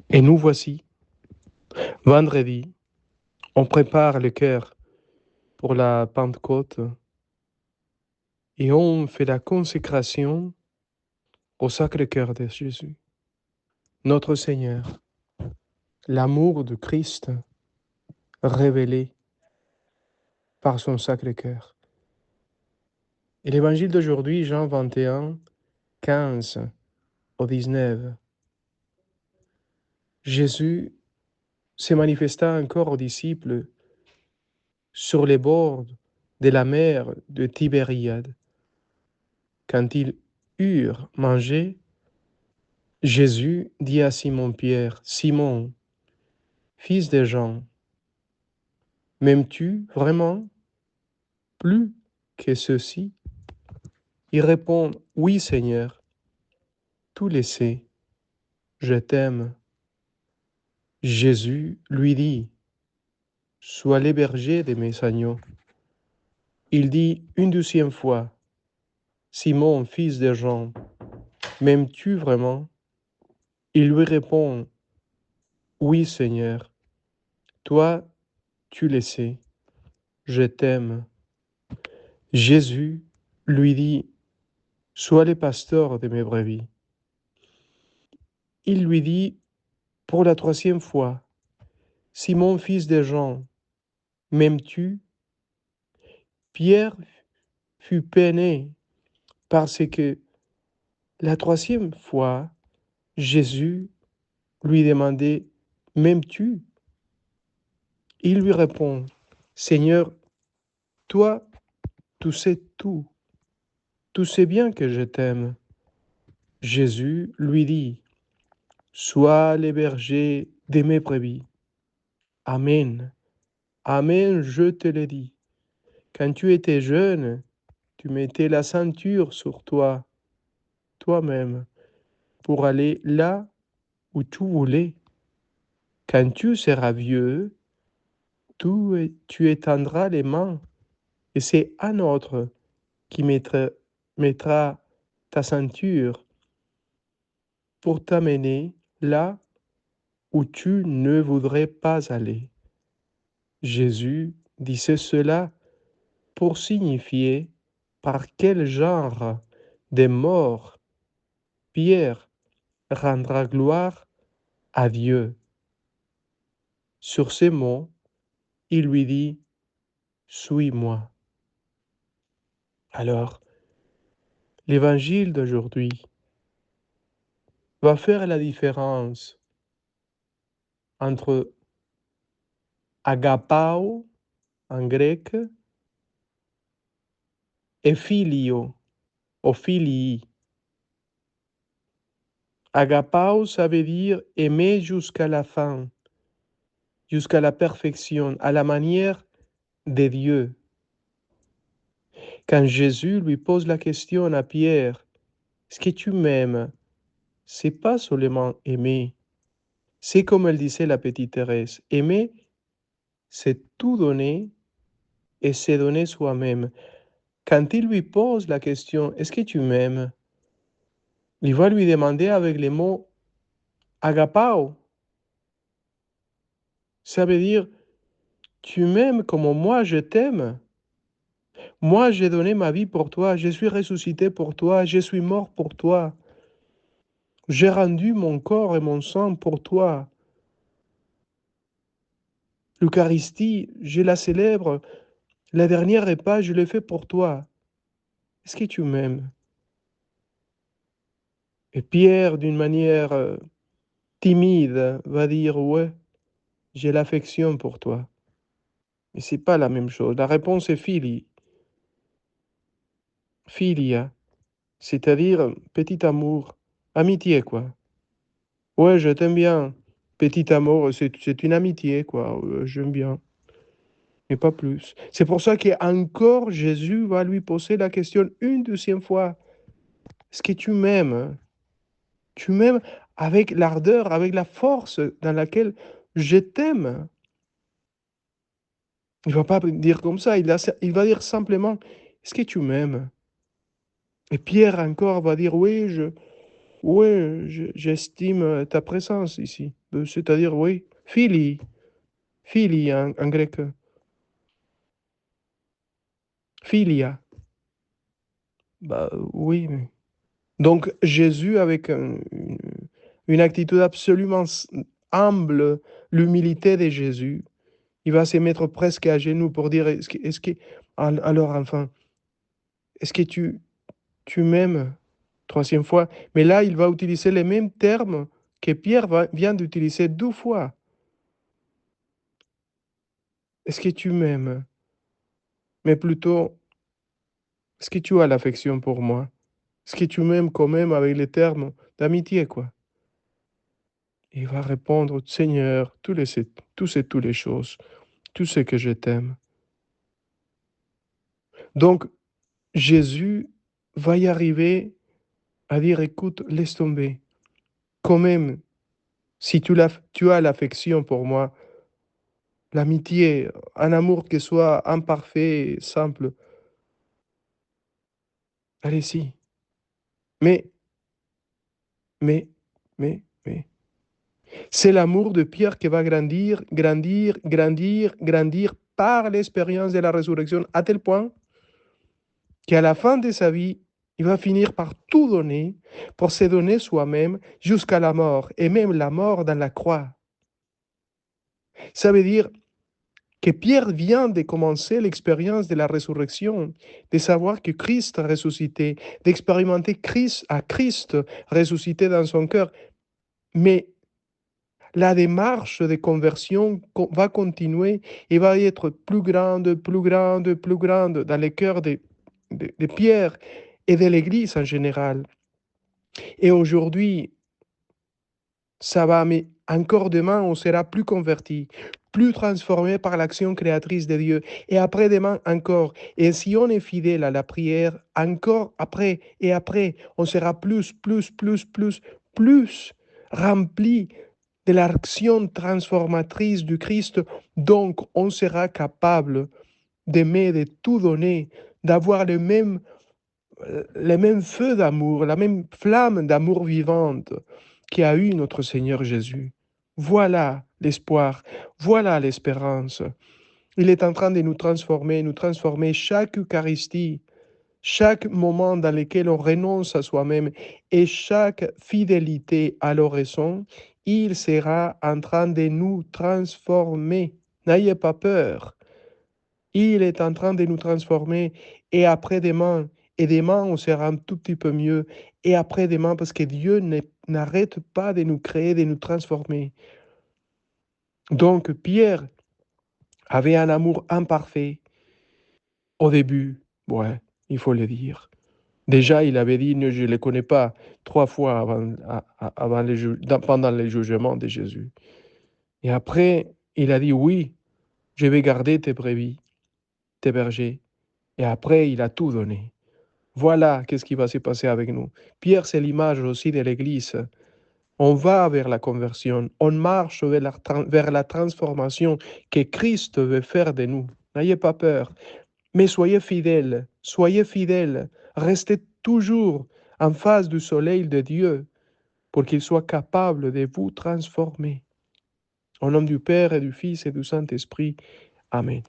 Et nous voici, vendredi, on prépare le cœur pour la Pentecôte et on fait la consécration au Sacré-Cœur de Jésus, notre Seigneur, l'amour de Christ révélé par son Sacré-Cœur. Et l'évangile d'aujourd'hui, Jean 21, 15 au 19, Jésus se manifesta encore aux disciples sur les bords de la mer de Tibériade. Quand ils eurent mangé, Jésus dit à Simon-Pierre, « Simon, fils de Jean, m'aimes-tu vraiment plus que ceux-ci » Il répond, « Oui, Seigneur, tu le sais, je t'aime. » Jésus lui dit, « Sois le berger de mes agneaux. » Il dit une deuxième fois, « Simon, fils de Jean, m'aimes-tu vraiment » Il lui répond, « Oui, Seigneur, toi, tu le sais, je t'aime. » Jésus lui dit, « Sois le pasteur de mes brebis. » Il lui dit pour la troisième fois, « Simon, fils de Jean, m'aimes-tu » Pierre fut peiné parce que la troisième fois, Jésus lui demandait, « M'aimes-tu » Il lui répond, « Seigneur, toi, tu sais tout. Tu sais bien que je t'aime. » Jésus lui dit, « Sois le berger de mes brebis. » Amen. Amen, je te le dis. Quand tu étais jeune, tu mettais la ceinture sur toi, toi-même, pour aller là où tu voulais. Quand tu seras vieux, tu étendras les mains, et c'est un autre qui mettra ta ceinture pour t'amener là où tu ne voudrais pas aller. Jésus disait cela pour signifier par quel genre de mort Pierre rendra gloire à Dieu. Sur ces mots, il lui dit, « Suis-moi » Alors, l'évangile d'aujourd'hui va faire la différence entre agapao en grec et filio ou filii. Agapao, ça veut dire aimer jusqu'à la fin, jusqu'à la perfection, à la manière de Dieu. Quand Jésus lui pose la question à Pierre, est-ce que tu m'aimes? C'est pas seulement aimer. C'est comme elle disait la petite Thérèse, aimer, c'est tout donner et se donner soi-même. Quand il lui pose la question, est-ce que tu m'aimes? Il va lui demander avec les mots agapao. Ça veut dire, tu m'aimes comme moi je t'aime. Moi, j'ai donné ma vie pour toi, je suis ressuscité pour toi, je suis mort pour toi. J'ai rendu mon corps et mon sang pour toi. L'Eucharistie, je la célèbre. La dernière repas, je l'ai fait pour toi. Est-ce que tu m'aimes? Et Pierre, d'une manière timide, va dire, ouais, j'ai l'affection pour toi. Mais c'est pas la même chose. La réponse est filia, c'est-à-dire petit amour, amitié, quoi. Ouais, je t'aime bien. Petit amour, c'est une amitié, quoi. J'aime bien, mais pas plus. C'est pour ça qu'encore Jésus va lui poser la question une deuxième fois. Est-ce que tu m'aimes? Tu m'aimes avec l'ardeur, avec la force dans laquelle je t'aime. Il ne va pas dire comme ça, il va dire simplement, est-ce que tu m'aimes? Et Pierre encore va dire, oui, Oui, j'estime ta présence ici. C'est-à-dire, oui, Phili en grec, philia. Bah, oui. Donc Jésus, avec une attitude absolument humble, l'humilité de Jésus, il va se mettre presque à genoux pour dire, alors enfin, est-ce que tu m'aimes? Troisième fois. Mais là, il va utiliser les mêmes termes que Pierre vient d'utiliser 2 fois. Est-ce que tu m'aimes? Mais plutôt, est-ce que tu as l'affection pour moi? Est-ce que tu m'aimes quand même avec les termes d'amitié, quoi? Il va répondre, Seigneur, toutes les choses, tout ce que je t'aime. Donc, Jésus va y arriver à dire, écoute, laisse tomber. Quand même, si tu as l'affection pour moi, l'amitié, un amour qui soit imparfait, simple, allez-y. Mais, mais, c'est l'amour de Pierre qui va grandir, grandir, grandir, grandir par l'expérience de la résurrection, à tel point qu'à la fin de sa vie, il va finir par tout donner pour se donner soi-même jusqu'à la mort, et même la mort dans la croix. Ça veut dire que Pierre vient de commencer l'expérience de la résurrection, de savoir que Christ a ressuscité, d'expérimenter Christ à Christ ressuscité dans son cœur. Mais la démarche de conversion va continuer et va être plus grande, plus grande, plus grande dans le cœur de Pierre et de l'Église en général. Et aujourd'hui, ça va, mais encore demain, on sera plus converti, plus transformé par l'action créatrice de Dieu. Et après-demain encore. Et si on est fidèle à la prière, encore après et après, on sera plus rempli de l'action transformatrice du Christ. Donc, on sera capable d'aimer, de tout donner, d'avoir les mêmes feux d'amour, la même flamme d'amour vivante qu'a eu notre Seigneur Jésus. Voilà l'espoir, voilà l'espérance. Il est en train de nous transformer chaque Eucharistie, chaque moment dans lequel on renonce à soi-même et chaque fidélité à l'oraison, il sera en train de nous transformer. N'ayez pas peur. Il est en train de nous transformer et après-demain, et demain on sera un tout petit peu mieux, et après-demain parce que Dieu n'arrête pas de nous créer, de nous transformer. Donc Pierre avait un amour imparfait au début, ouais, il faut le dire. Déjà, il avait dit, je ne le connais pas, 3 fois pendant le jugement de Jésus. Et après, il a dit, oui, je vais garder tes brebis, tes bergers. Et après, il a tout donné. Voilà qu'est-ce qui va se passer avec nous. Pierre, c'est l'image aussi de l'Église. On va vers la conversion, on marche vers la transformation que Christ veut faire de nous. N'ayez pas peur, mais soyez fidèles, restez toujours en face du soleil de Dieu pour qu'il soit capable de vous transformer. Au nom du Père et du Fils et du Saint-Esprit. Amen.